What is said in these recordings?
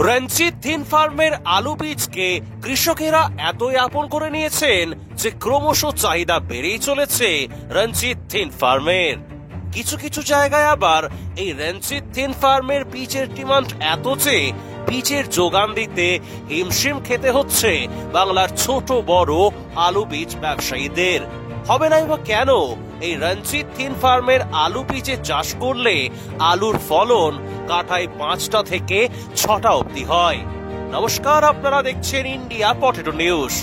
রঞ্জিত thin ফার্মের আলু বীজকে কৃষকেরা এতই আপন করে নিয়েছেন যে ক্রমশ চাহিদা বেড়েই চলেছে রঞ্জিত থিন ফার্মের। কিছু কিছু জায়গায় আবার এই রঞ্জিত থিন ফার্মের বীজের ডিমান্ড এত যে বীজের যোগান দিতে হিমশিম খেতে হচ্ছে বাংলার ছোট বড় আলু বীজ ব্যবসায়ীদের। হবে নাই বা কেন, এই রঞ্জিত থিন ফার্মের আলু বীজে চাষ করলে আলুর ফলন কাঠায় 5টা থেকে 6টা অবধি হয়। নমস্কার, আপনারা দেখছেন ইন্ডিয়া পটেটো নিউজ।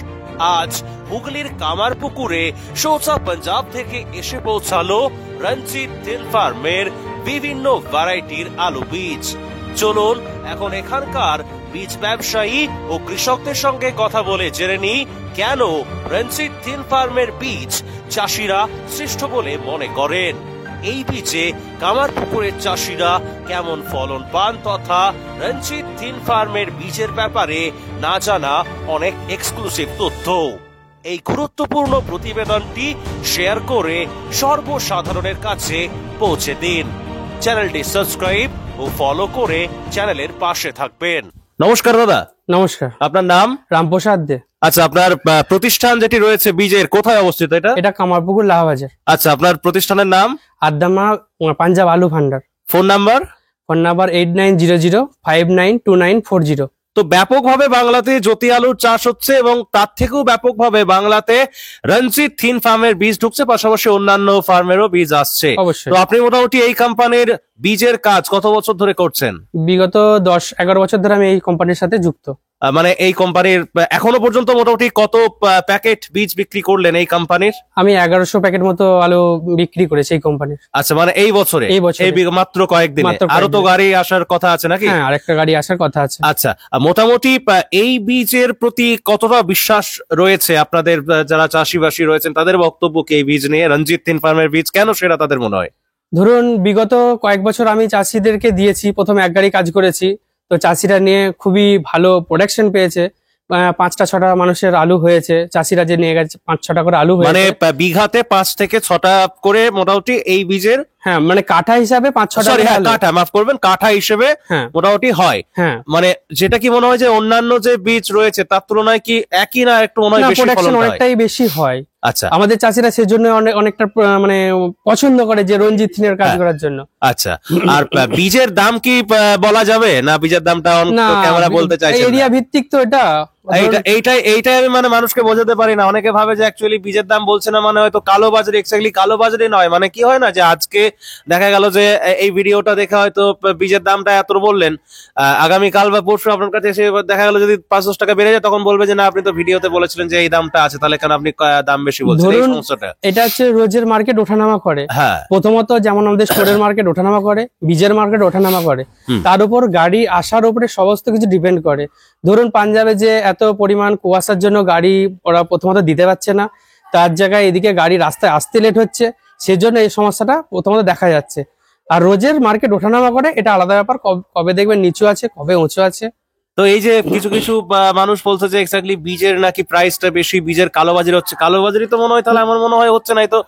আজ হুগলির কামারপুকুরে সোজা পাঞ্জাব থেকে এসে পৌঁছালো রঞ্জিত থিন ফার্মের বিভিন্ন ভ্যারাইটির আলু বীজ। চলুন এখন এখানকার বীজ ব্যবসায়ী ও কৃষকদের সঙ্গে কথা বলে জেনে নিই কেন রঞ্জিত থিন ফার্মের বীজ চাষিরা শ্রেষ্ঠ বলে মনে করেন। এই বীজে কামারপুকুরের চাষিরা কেমন ফলন পান তথা রঞ্জিত থিন ফার্মের বীজের ব্যাপারে না জানা অনেক এক্সক্লুসিভ তথ্য। এই গুরুত্বপূর্ণ প্রতিবেদনটি শেয়ার করে সর্বসাধারণের কাছে পৌঁছে দিন। চ্যানেলটি সাবস্ক্রাইব ও ফলো করে চ্যানেলের পাশে থাকবেন। নমস্কার দাদা। নমস্কার। আপনার নাম? রামপ্রসাদ দে। আচ্ছা, আপনার প্রতিষ্ঠান যেটি রয়েছে বীজের কোথায় অবস্থিত? এটা কামারপুকুর লাহাবাজার। আচ্ছা, আপনার প্রতিষ্ঠানের নাম? আদ্দামা পাঞ্জাব আলু ভান্ডার। Phone number? Phone number 8900592940। তো ব্যাপকভাবে বাংলাতে জ্যোতি আলুর চাষ হচ্ছে এবং তার থেকেও ব্যাপকভাবে বাংলাতে রঞ্জিত থিন ফার্মের বীজ ঢুকছে, পাশাপাশি অন্যান্য ফার্মেরও বীজ আসছে। অবশ্যই। তো আপনি মোটামুটি এই কোম্পানির বীজের কাজ কত বছর ধরে করছেন? বিগত 10-11 বছর ধরে আমি এই কোম্পানির সাথে যুক্ত। মানে এই কোম্পানির এখনো পর্যন্ত মোটামুটি কত প্যাকেট বীজ বিক্রি করলেন এই কোম্পানির? আমি 1100 প্যাকেট মতো আলু বিক্রি করেছি এই কোম্পানির। আচ্ছা, মানে এই বছরে? এই বছরে। মাত্র কয়েকদিন। আরো তো গাড়ি আসার কথা আছে নাকি? হ্যাঁ, আরেকটা গাড়ি আসার কথা আছে। আচ্ছা, মোটামুটি এই বীজের প্রতি কতটা বিশ্বাস রয়েছে আপনাদের যারা চাষিবাসী রয়েছেন তাদের বক্তব্য কি এই বীজ নিয়ে? রঞ্জিত থিন ফার্মের বীজ কেন সেরা তাদের মনে হয়? ধরুন, বিগত কয়েক বছর আমি চাষিদেরকে দিয়েছি, প্রথমে এক গাড়ি কাজ করেছি, তো চাষিরা নিয়ে খুবই ভালো প্রোডাকশন পেয়েছে। 5টা-6টা মানুষের আলু হয়েছে, চাষিরা যে নিয়ে গেছে 5-6টা করে আলু হয়েছে। মানে বিঘাতে 5 থেকে 6টা করে মোটামুটি এই বীজের? হ্যাঁ, মানে কাঠা হিসাবে 5-6টা কাঠা, মাফ করবেন, কাঠা হিসেবে মোটামুটি হয়। হ্যাঁ, মানে যেটা কি মনে হয় যে অন্যান্য যে বীজ রয়েছে তার তুলনায় কি একই না একটু মনে হয় বেশি ফলন হয়? অনেকটাই বেশি হয়। আচ্ছা, আমাদের চাষিরা সেজন্য অনেকটা মানে পছন্দ করে যে রঞ্জিত থিনের কাজ করার জন্য। আচ্ছা, আর বীজের দাম কি বলা যাবে না? বীজের দামটা ক্যামেরা বলতে চাইছেন? এরিয়া ভিত্তিক তো এটা। এইটাই আমি মানে মানুষকে বোঝাতে পারি না। অনেকে ভাবে যে অ্যাকচুয়ালি বীজের দাম বলছে না মানে হয়তো কালোবাজারি। এক্স্যাক্টলি কালোবাজারি নয়, মানে কি হয় না যে আজকে দেখা গেল যে এই ভিডিওটা দেখে হয়তো বীজের দামটা এত বললেন, আগামীকাল বা পরশু আপনার কাছে এসে দেখা গেল যদি 5-10 টাকা বেড়ে যায় তখন বলবে যে না আপনি তো ভিডিওতে বলেছিলেন যে এই দামটা আছে, তাহলে কেন আপনি দাম বেশি বলছেন? এই সমস্যাটা এটা হচ্ছে রোজের মার্কেট ওঠানামা করে। হ্যাঁ, প্রথমত যেমন আমাদের স্টোরের মার্কেট ওঠানামা করে, বীজের মার্কেট ওঠানামা করে, তার উপর গাড়ি আসার উপরে সমস্ত কিছু ডিপেন্ড করে। ধরুন, পাঞ্জাবে যে এত পরিমাণ কুয়াশার জন্য গাড়ি ওরা প্রথমত দিতে পারছে না, তার জায়গায় এদিকে গাড়ি রাস্তায় আসতে লেট হচ্ছে, সেজন্য এই সমস্যাটা প্রথমত দেখা যাচ্ছে। আর রোজের মার্কেট ওঠানামা করে, এটা আলাদা ব্যাপার। কবে দেখবেন নিচু আছে, কবে উঁচু আছে। তো এই যে কিছু কিছু মানুষ বলছে যে এক্স্যাক্টলি বীজের নাকি প্রাইসটা বেশি, বীজের কালোবাজারি হচ্ছে। কালোবাজারি তো মনে হয় তাহলে আমার মনে হয় হচ্ছে না। তো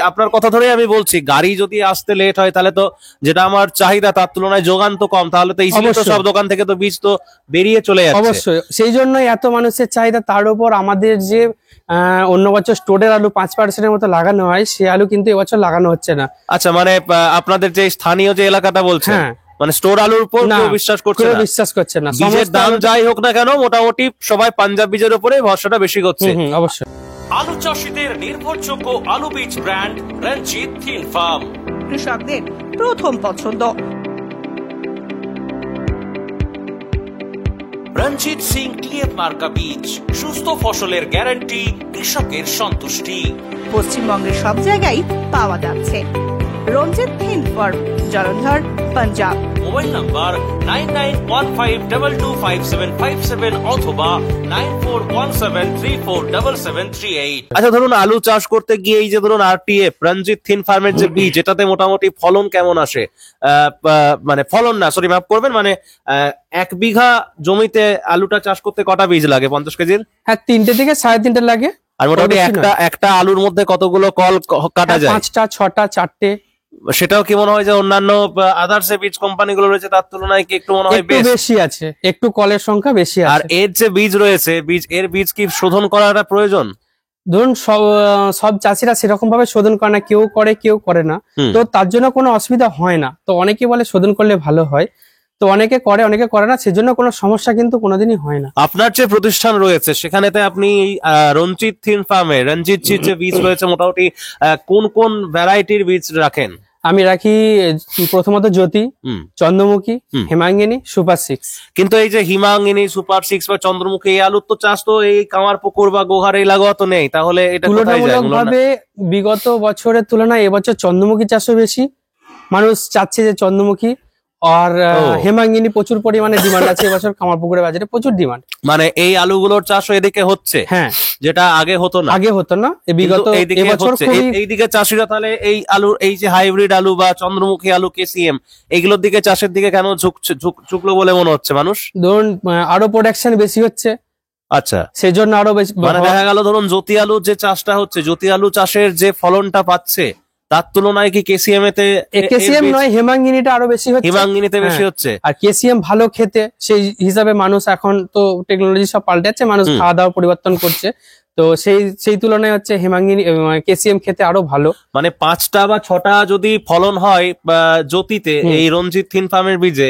আপনার কথা ধরেই আমি বলছি, গাড়ি যদি আসতে লেট হয় তাহলে তো যেটা আমার চাহিদা তার তুলনায় যোগান তো কম, তাহলে তো ইজিলি তো সব দোকান থেকে তো বীজ তো বেরিয়ে চলে যাচ্ছে। অবশ্যই, সেই জন্যই এত মানুষের চাহিদা। তার উপর আমাদের যে অন্য বছর স্টোরের আলু 5% মতো লাগানো হয়, সে আলু কিন্তু এবছর লাগানো হচ্ছে না। আচ্ছা, মানে আপনাদের যে স্থানীয় যে এলাকাটা বলছে, মানে স্টোর আলুর উপর বিশ্বাস করছে না। বীজের দাম যাই হোক না কেন মোটামুটি সবাই পাঞ্জাব বীজের উপরে ভরসাটা বেশি করছে। অবশ্যই। আলু চাষীদের নির্ভরযোগ্য আলু বীজ ব্র্যান্ড রঞ্জিত থিন ফার্ম, কৃষকদের প্রথম পছন্দ। রঞ্জিত সিং টিএফ মার্কা বীজ, সুস্থ ফসলের গ্যারান্টি, কৃষকের সন্তুষ্টি। পশ্চিমবঙ্গের সব জায়গায় পাওয়া যাচ্ছে। Ranjit Thind farm, Jalandhar, Punjab. Mobile number 9915225757 অথবা 9417347738। আচ্ছা, ধরুন আলু চাষ করতে গিয়ে এই যে ধরুন আরটিএফ রঞ্জিত থিন ফার্মের যে বীজ, এটাতে মোটামুটি ফলন কেমন আসে? মানে ফলন না, সরি মাফ করবেন, মানে 1 বিঘা জমিতে আলুটা চাষ করতে কটা বীজ লাগে 50 কেজির? হ্যাঁ, 3টে থেকে 3.5 লাগে। আর মোটামুটি একটা আলুর মধ্যে কতগুলো কল কাটা যায়? 5টা, 6টা, 4টে, সেটাও কি মনে হয় যে অন্যান্য আদার্স বীজ কোম্পানিগুলো রয়েছে তার তুলনায় কি একটু মনে হয় একটু বেশি আছে, একটু কলের সংখ্যা বেশি আর আছে। এর যে বীজ রয়েছে এর বীজ কি শোধন করাটা প্রয়োজন? ধরুন সব চাষিরা সেরকম ভাবে শোধন করে না, কেউ করে কেউ করে না, তো তার জন্য কোনো অসুবিধা হয় না। তো অনেকে বলে শোধন করলে ভালো হয়, তো অনেকে করে অনেকে করে না, সেজন্য কোনো সমস্যা কিন্তু কোনোদিনই হয় না। আপনার যে প্রতিষ্ঠান রয়েছে সেখানেতে আপনি রঞ্জিত থিন ফার্মে রঞ্জিতজির যে বীজ রয়েছে মোটামুটি কোন কোন ভ্যারাইটির বীজ রাখেন? আমি রাখি প্রথমত জ্যোতি, চন্দ্রমুখী, হেমাঙ্গিনী, সুপার 6। কিন্তু এই যে হিমাঙ্গিনী, সুপার 6 বা চন্দ্রমুখী এই আলুর তো চাষ তো এই কামারপুকুর বা গোহার এই লাগোয়া তো নেই, তাহলে এটা কোথায় যায়? তুলনামূলকভাবে বিগত বছরের তুলনায় এবছর চন্দ্রমুখী চাষও বেশি, মানুষ চাচ্ছে যে চন্দ্রমুখী আর হেমাঙ্গিনী প্রচুর পরিমাণে ডিমান্ড আছে এবছর কামারপুকুরের বাজারে, প্রচুর ডিমান্ড। মানে এই আলুগুলোর চাষও এদিকে হচ্ছে? হ্যাঁ, যেটা আগে হতো না। আগে হতো না, বিগত এবছর এইদিকে চাষিরা তাহলে এই আলু, এই যে হাইব্রিড আলু বা চন্দ্রমুখী আলু কেসিএম এইগুলোর দিকে চাষের দিকে কেন ঝুঁকলো বলে মনে হচ্ছে মানুষ? ধরুন আরো প্রোডাকশন বেশি হচ্ছে, আচ্ছা, সেজন্য আরো বেশি মানে দেখা গেল ধরুন জ্যোতি আলুর যে চাষটা হচ্ছে, জ্যোতি আলু চাষের যে ফলনটা পাচ্ছে তার তুলনায় কি কেসিএম এতে? কেসিএম নয়, হেমাঙ্গিনীটা আরো বেশি হচ্ছে, হিমাঙ্গিনীতে বেশি হচ্ছে। আর কেসিএম ভালো খেতে, সেই হিসাবে মানুষ এখন তো টেকনোলজি সব পাল্টে যাচ্ছে, মানুষ খাওয়া দাওয়া পরিবর্তন করছে, তো সেই তুলনায় হচ্ছে হেমাঙ্গিনী কেসিএম খেতে আরো ভালো। মানে 5টা বা 6টা যদি ফলন হয় জ্যোতিতে এই রঞ্জিত থিন ফার্মের বীজে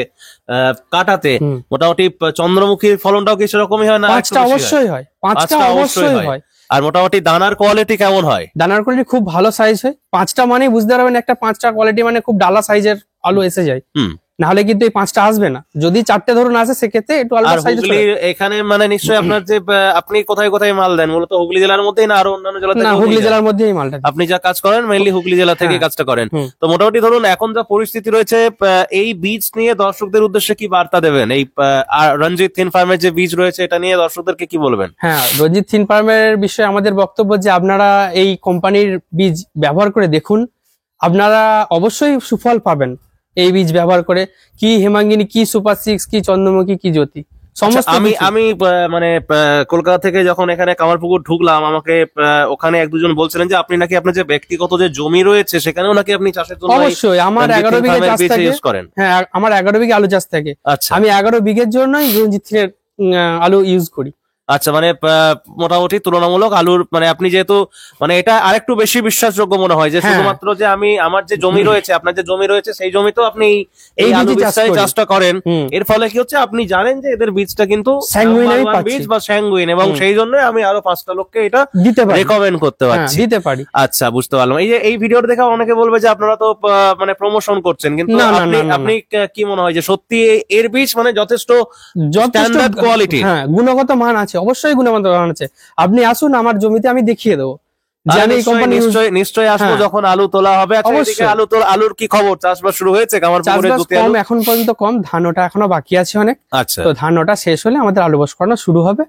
কাটাতে, মোটামুটি চন্দ্রমুখীর ফলনটাও কি সেরকমই হয় না? 5টা অবশ্যই হয়, 5টা অবশ্যই হয়। আর মোটামুটি দানার কোয়ালিটি কেমন হয়? দানার কোয়ালিটি খুব ভালো সাইজ হয়। 5টা মানে বুঝতে পারবেন একটা 5টা কোয়ালিটি মানে খুব ডালা সাইজের আলু এসে যায়, নাহলে কিন্তু এই 5টা আসবে না। যদি 4টে ধরুন আসে সেক্ষেত্রে একটু আলাদা সাইজ। এখানে মানে নিশ্চয়ই আপনার যে আপনি কোথায় কোথায় মাল দেন, মূলত হুগলি জেলার মধ্যেই না আরো অন্যান্য জেলা থেকে? না, হুগলি জেলার মধ্যেই মালটা আপনি যা কাজ করেন মেইনলি হুগলি জেলা থেকে কাজটা করেন। তো মোটামুটি ধরুন এখন যা পরিস্থিতি রয়েছে, এই বীজ নিয়ে দর্শকদের উদ্দেশ্যে কি বার্তা দেবেন? এই রঞ্জিত থিন ফার্মের যে বীজ রয়েছে এটা নিয়ে দর্শকদেরকে কি বলবেন? হ্যাঁ, রঞ্জিত থিন ফার্মের বিষয়ে আমাদের বক্তব্য যে আপনারা এই কোম্পানির বীজ ব্যবহার করে দেখুন, আপনারা অবশ্যই সুফল পাবেন এই বীজ ব্যবহার করে। কি হেমাঙ্গিনী, কি সুপার 6, কি চন্দ্রমুখী, কি জ্যোতি, সমস্ত। আমি মানে কলকাতা থেকে যখন এখানে কামারপুকুর ঢুকলাম, আমাকে ওখানে এক দুজন বলছিলেন যে আপনি নাকি আপনার যে ব্যক্তিগত যে জমি রয়েছে সেখানেও নাকি আপনি চাষের জন্য অবশ্যই আমার 11 বিঘা চাষ থাকে। হ্যাঁ, আমার 11 বিঘা আলু চাষ থাকে। আচ্ছা, আমি 11 বিঘের জন্যই রঞ্জিত থিনের আলু ইউজ করি। আচ্ছা, মানে মোটামুটি তুলনামূলক আলুর মানে আপনি যেহেতু মানে এটা আরেকটু বেশি বিশ্বাসযোগ্য মনে হয় যে শুধুমাত্র যে আমি আমার যে জমি রয়েছে, আপনার যে জমি রয়েছে সেই জমিতেও আপনি এই আলু বীজটাই চাষটা করেন, এর ফলে কি হচ্ছে আপনি জানেন যে এদের বীজটা কিন্তু বীজ বা স্যাঙ্গুইন, এবং সেই জন্য আমি আরো 5টা লোককে এটা রেকমেন্ড করতে পারি। আচ্ছা, বুঝতে পারলাম। এই যে এই ভিডিওটা দেখে অনেকে বলবে যে আপনারা তো মানে প্রমোশন করছেন, কিন্তু আপনি কি মনে হয় যে সত্যি এর বীজ মানে যথেষ্ট স্ট্যান্ডার্ড কোয়ালিটি? হ্যাঁ, গুণগত মান আছে, অবশ্যই গুণগত মান আছে। আপনি আসুন আমার জমিতে, আমি দেখিয়ে দেবো। নিশ্চয়ই আসবো যখন আলু তোলা হবে। আলুর কি খবর? চাষবাস শুরু হয়েছে? এখন পর্যন্ত কম, ধান ওটা এখনো বাকি আছে অনেক। আচ্ছা, তো ধান ওটা শেষ হলে আমাদের আলু বস করানো শুরু হবে।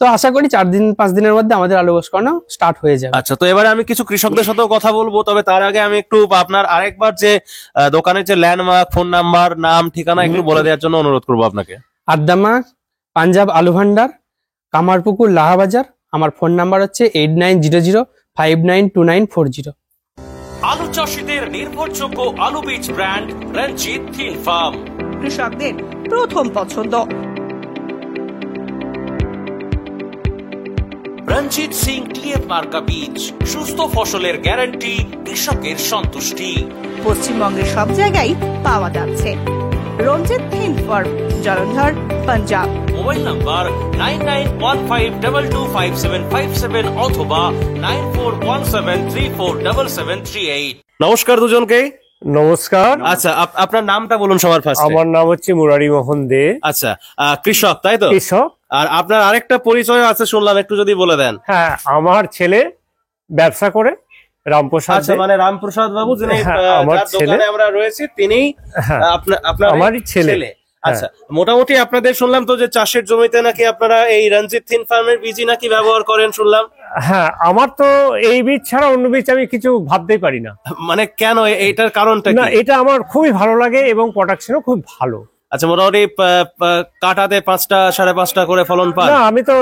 তো আশা করি 4-5 দিনের মধ্যে আমাদের আলু বস করানো স্টার্ট হয়ে যাবে। আচ্ছা, তো এবারে আমি কিছু কৃষকদের সাথেও কথা বলবো, তবে তার আগে আমি একটু আপনার আরেকবার যে দোকানের যে ল্যান্ডমার্ক, ফোন নাম্বার, নাম, ঠিকানা একটু বলে দেওয়ার জন্য অনুরোধ করবো আপনাকে। আদ্দামা পাঞ্জাব আলু ভান্ডার, কামারপুকুর, লাহাবাজার। আমার ফোন নাম্বার হচ্ছে 8900592940। আলু চাষীদের নির্ভরযোগ্য আলু বীজ ব্র্যান্ড রঞ্জিত থিন ফার্ম, কৃষকদের প্রথম পছন্দ। রঞ্জিত সিং টিএফ মার্কা বীজ, সুস্থ ফসলের গ্যারান্টি, কৃষকের সন্তুষ্টি। পশ্চিমবঙ্গের সব জায়গায় পাওয়া যাচ্ছে। Ranjit Thind farm, Jalandhar, Punjab. Mobile number 9915225757 অথবা 9417347738। নমস্কার দুজনকে। নমস্কার। আচ্ছা, আপনার নামটা বলুন সবার ফার্স্টে। আমার নাম হচ্ছে মুরারি মোহন দে। আচ্ছা, কৃষক তাই তো? কৃষক। আর আপনার আরেকটা পরিচয় আছে শুনলাম, একটু যদি বলে দেন। হ্যাঁ, আমার ছেলে ব্যবসা করে, রামপ্রসাদ। আচ্ছা, মানে রামপ্রসাদ বাবু যিনি আমার ছেলে আমরা রয়েছি, তিনি আপনার আমারই ছেলে। আচ্ছা, মোটামুটি আপনাদের শুনলাম তো যে চাষের জমিতে নাকি আপনারা এই রঞ্জিত থিন ফার্মের বীজই নাকি ব্যবহার করেন শুনলাম। হ্যাঁ, আমার তো এই বীজ ছাড়া অন্য বীজ আমি কিছু ভাবতেই পারি না। মানে কেন, এইটার কারণটা না, এটা আমার খুবই ভালো লাগে এবং প্রোডাকশনও খুব ভালো। আচ্ছা, মোটামুটি কাটাতে 5টা 5.5টা করে ফলন পান? না, আমি তো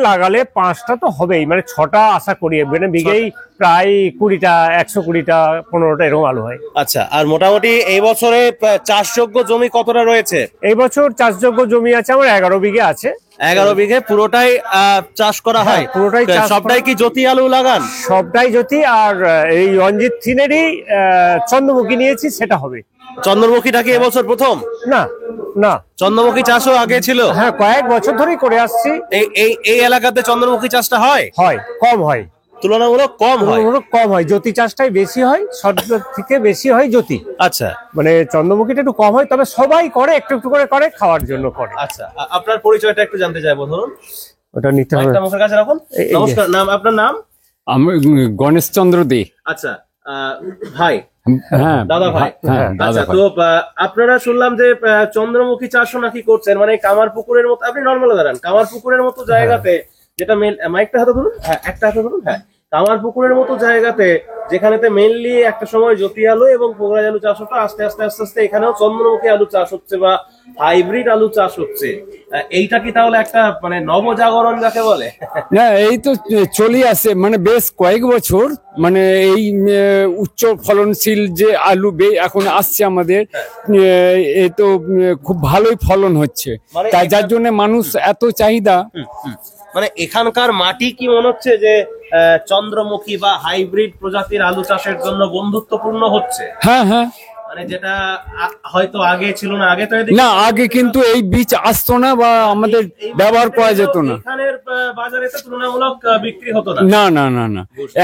লাগালে 5টা তো হবেই, মানে 6টা আশা করি, মানে বিঘেই প্রায় 20টা 120টা 15টা এরকম আলু হয়। আচ্ছা, আর মোটামুটি এই বছরে চাষযোগ্য জমি কতটা রয়েছে? এই বছর চাষযোগ্য জমি আছে আমার 11 বিঘে আছে। 11 বিঘে পুরোটাই চাষ করা হয়? পুরোটাই চাষ সবটাই কি জ্যোতি আলু লাগান? সবটাই জ্যোতি, আর এই রঞ্জিত থিনেরই চন্দ্রমুখী নিয়েছি, সেটা হবে। চন্দ্রমুখীটা কি এবছর প্রথম? না না, চন্দ্রমুখী চাষও আগে ছিল? হ্যাঁ, কয়েক বছর ধরেই করে আসছি। এই এলাকাতে চন্দ্রমুখী চাষটা হয়? হয়, কম হয়, তুলনামূলক কম হয়। কম হয়, জ্যোতি চাষটাই বেশি হয়, সব থেকে বেশি হয় জ্যোতি। আচ্ছা, মানে চন্দ্রমুখীটা একটু কম হয়, তবে সবাই করে, একটু একটু করে করে, খাওয়ার জন্য করে। আচ্ছা, আপনার পরিচয়টা একটু জানতে চাইবো। ধরুন, ওটা নিতে হবে। মাইকটা মুখের কাছে রাখুন। নমস্কার, আপনার নাম? আমি গণেশ চন্দ্র দে। আচ্ছা, ভাই, হ্যাঁ দাদা ভাই। হ্যাঁ, দাদা আচ্ছা, ভাই। তো আপনারা শুনলাম যে চন্দ্রমুখী চাষও নাকি করছেন, মানে কামার পুকুরের মতো। আপনি নর্মাল দাঁড়ান। কামার পুকুরের মতো জায়গাতে, যেটা মাইকটা হাতে ধরুন, হ্যাঁ, একটা হাতে ধরুন, হ্যাঁ, কামার পুকুরের মতো জায়গাতে, যেখানেতে মেইনলি একটা সময় জ্যোতি আলু এবং পোগরাজ আলু চাষ হতো, আস্তে আস্তে আস্তে আস্তে এখানেও চন্দ্রমুখী আলু চাষ হচ্ছে বা হাইব্রিড আলু চাষ হচ্ছে। এইটা কি তাহলে একটা মানে নবজাগরণ যাকে বলে? না, এই তো চলে আসে, মানে বেশ কয়েক বছর, মানে এই উচ্চ ফলনশীল যে আলু এখন আসছে আমাদের, এই তো খুব ভালোই ফলন হচ্ছে, মানে তাই যার জন্য মানুষ এত চাহিদা। মানে এখানকার মাটি কি মনে হচ্ছে যে চন্দ্রমুখী বা হাইব্রিড প্রজাতির আলু চাষের জন্য বন্ধুত্বপূর্ণ হচ্ছে? হ্যাঁ হ্যাঁ, মানে যেটা হয়তো আগে ছিল না। আগে তো না, আগে কিন্তু এই বীজ আসতো না বা আমাদের ব্যবহার করা যেত না। এখানের বাজারে তো তুলনামূলক বিক্রি হতো না। না না না না,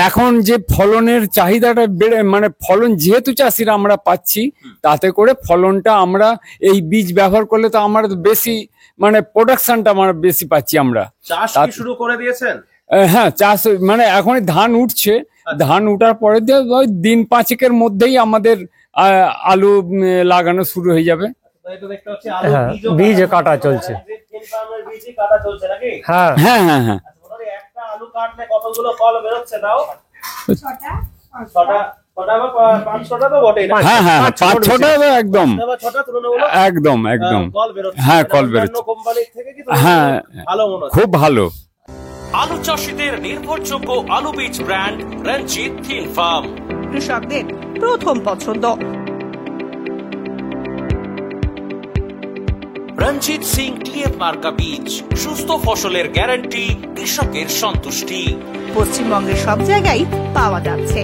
এখন যে ফলনের চাহিদাটা বেড়ে, মানে ফলন যেহেতু চাষিরা আমরা পাচ্ছি, তাতে করে ফলনটা আমরা এই বীজ ব্যবহার করলে তো আমরা বেশি, মানে প্রোডাকশনটা আমরা বেশি পাচ্ছি আমরা। চাষ কি শুরু করে দিয়েছেন? হ্যাঁ, চাষ মানে এখন ধান উঠছে, ধান উঠার পরে দিয়ে ওই দিন 5-এর মধ্যেই আমাদের আলু লাগানো শুরু হয়ে যাবে। হ্যাঁ, বীজ কাটা চলছে। বীজই কাটা চলছে নাকি? হ্যাঁ হ্যাঁ হ্যাঁ হ্যাঁ, একটা আলু কাটলে কতগুলো ফল বেরোচ্ছে তাও? 6টা 5-6টা তো বটেই না? হ্যাঁ হ্যাঁ, 5-6টা একদম, 6টা তুলনামূলক একদম একদম। ফল বেরোচ্ছে। হ্যাঁ, ফল বেরোচ্ছে। অন্যান্য কোম্পানির থেকে কি হ্যাঁ, ভালো মনে হচ্ছে? খুব ভালো। আলু চাষীদের নির্ভরযোগ্য আলু বীজ ব্র্যান্ড রঞ্জিত থিন ফার্ম, কৃষকদের প্রথম পছন্দ। রঞ্জিত সিং টিএফ মার্কা বীজ, সুস্থ ফসলের গ্যারান্টি, কৃষকের সন্তুষ্টি। পশ্চিমবঙ্গের সব জায়গায় পাওয়া যাচ্ছে।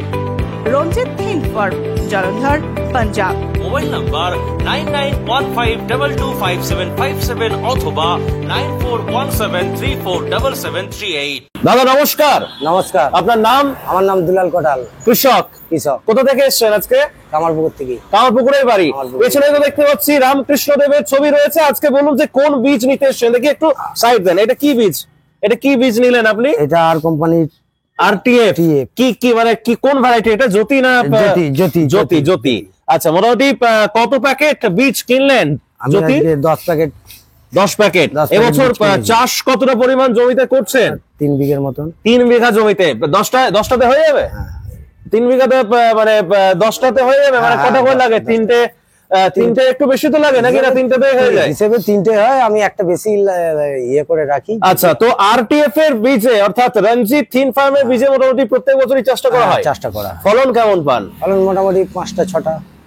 Ranjit Thind farm, Jalandhar, Punjab. Mobile number 9915225757 অথবা 9417347738। দাদা নমস্কার। নমস্কার, আপনার নাম? আমার নাম দুলাল কোটাল, কৃষক। কৃষক, কোথা থেকে এসেছেন আজকে? কামারপুকুর থেকে। কামারপুকুরের বাড়ি। কামারপুকুর। পেছনে তো দেখতে পাচ্ছি রামকৃষ্ণ দেবের ছবি রয়েছে। আজকে বলুন যে কোন বীজ নিতে এসেছেন, দেখি একটু সাইড দেন। এটা কি বীজ? এটা কি বীজ নিলেন আপনি? এটা আর কোম্পানির আরটিএফ। TF কি মানে কি কোন ভ্যারাইটি এটা? জ্যোতি না জ্যোতি, জ্যোতি, জ্যোতি জ্যোতি। আচ্ছা, মোটামুটি কত প্যাকেট বীজ কিনলেন আমি জ্যোতি? আজকে 10 প্যাকেট 10 প্যাকেট। 10 প্যাকেট এবছর বীজ কিনেছি। চাষ কতটা পরিমাণ জমিতে করছেন? 3 বিঘের মতন। 3 বিঘা জমিতে 10টাতে হয়ে যাবে? 3 বিঘাতে মানে 10টাতে হয়ে যাবে? মানে হ্যাঁ, কটা করে লাগে? 3টে একটু বেশি তো লাগে নাকি? না 3টেতে হয়ে যায়? হিসেবে 3টে হয়, আমি একটা বেশি ইয়ে করে রাখি। আচ্ছা, তো আরটিএফ এর বীজে অর্থাৎ রঞ্জিত থিন ফার্মের বীজে মোটামুটি প্রত্যেক বছরই চাষটা করা হয়? চাষটা করা হয়। ফলন কেমন পান? ফলন মোটামুটি 5টা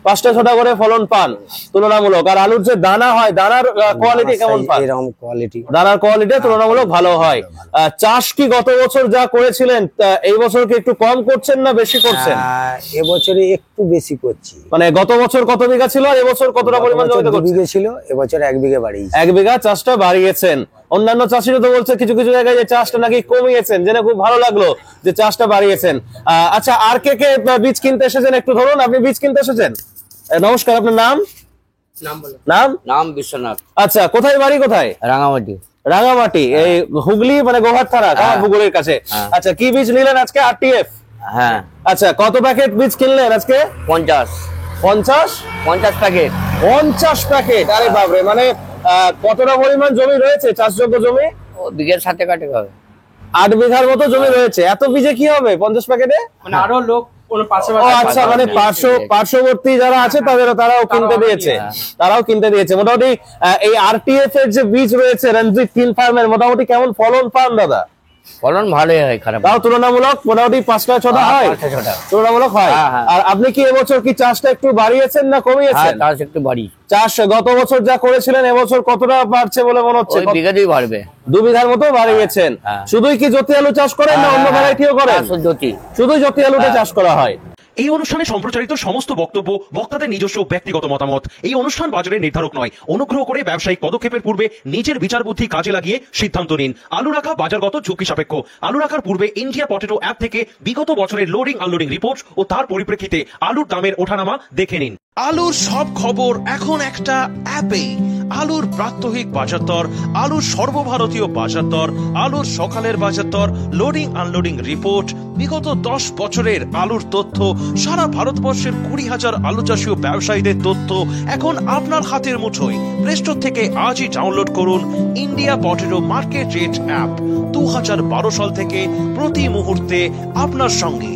6টা করে ফলন পান তুলনামূলক। আর আলুর যে দানা হয়, দানার কোয়ালিটি কেমন পান? এরকম কোয়ালিটি, দানার কোয়ালিটি তুলনামূলক ভালো হয়। চাষ কি গত বছর যা করেছিলেন এই বছর কি একটু কম করছেন না বেশি করছেন? এবছরে একটু বেশি করছি। মানে গত বছর কত বিঘা ছিল, আর এবছর কতটা পরিমাণ জমিতে 2 করছেন? বিঘে ছিল, এবছর 1 বিঘে বাড়িয়েছি। 1 বিঘা চাষটা বাড়িয়েছেন। অন্যান্য চাষিরা তো বলছে কিছু কিছু জায়গায় যে চাষটা নাকি কমিয়েছেন, জেনে খুব ভালো লাগলো যে চাষটা বাড়িয়েছেন। আচ্ছা, আর কে কে বীজ কিনতে এসেছেন একটু ধরুন। আপনি বীজ কিনতে এসেছেন? নমস্কার, আপনার নাম? নাম বিশ্বনাথ। আচ্ছা, কোথায় বাড়ি? কোথায়? রাঙামাটি। রাঙামাটি, এই হুগলি মানে গোঘাট থানা, কামারপুকুরের কাছে। আচ্ছা, কি বীজ নিলেন আজকে? আরটিএফ। হ্যাঁ। আচ্ছা, কত প্যাকেট বীজ কিনলেন আজকে? 50 প্যাকেট। 50 প্যাকেট? আরে বাপরে, মানে কতটা পরিমাণ জমি রয়েছে চাষযোগ্য জমি? ও বিঘের সাথে কাটে হবে। 8 বিঘার মতো জমি রয়েছে। এত বীজে কি হবে 50 প্যাকেটে? মানে আরো লোক কোনো ও আচ্ছা, মানে পার্শ্ববর্তী যারা আছে তারাও কিনতে দিয়েছে, মোটামুটি এই আরটিএফ এর যে বীজ রয়েছে রঞ্জিত থিন ফার্মের, মোটামুটি কেমন ফলন পান দাদা? ফলন ভালোই হয়, খারাপ তাও তুলনামূলক মোটামুটি 5-6টা হয়, তুলনামূলক হয়। আর আপনি কি এবছর কি চাষটা একটু বাড়িয়েছেন না কমিয়েছেন? চাষ একটু বাড়ি, চাষ গত বছর যা করেছিলেন এবছর কতটা বাড়ছে বলে মনে হচ্ছে? বিঘাতেই বাড়বে, 2 বিঘার মতো বাড়িয়েছেন। শুধুই কি জ্যোতি আলু চাষ করেন না অন্য ভ্যারাইটিও করেন? শুধুই জ্যোতি আলুটা চাষ করা হয়। এই অনুষ্ঠানে সম্প্রচারিত সমস্ত বক্তব্য বক্তাদের নিজস্ব ব্যক্তিগত মতামত। এই অনুষ্ঠান বাজারের নির্ধারক নয়। অনুগ্রহ করে ব্যবসায়িক পদক্ষেপের পূর্বে নিজের বিচার বুদ্ধি কাজে লাগিয়ে সিদ্ধান্ত নিন। আলু রাখা বাজারগত ঝুঁকি সাপেক্ষ। আলু রাখার পূর্বে ইন্ডিয়া পটেটো অ্যাপ থেকে বিগত বছরের লোডিং আনলোডিং রিপোর্ট ও তার পরিপ্রেক্ষিতে আলুর দামের ওঠানামা দেখে নিন। আলুর সব খবর এখন একটা অ্যাপেই। আলুর প্রাত্যহিক বাজার দর, আলুর সর্বভারতীয় বাজার দর, আলুর সকালের বাজার দর, লোডিং আনলোডিং রিপোর্ট, বিগত 10 বছরের আলুর তথ্য, সারা ভারতবর্ষের 20,000 আলু চাষী ও ব্যবসায়ীদের তথ্য এখন আপনার হাতের মুঠোয়। প্লে স্টোর থেকে আজই ডাউনলোড করুন India potato market rate app. 2012 সাল থেকে প্রতি মুহূর্তে আপনার সঙ্গে।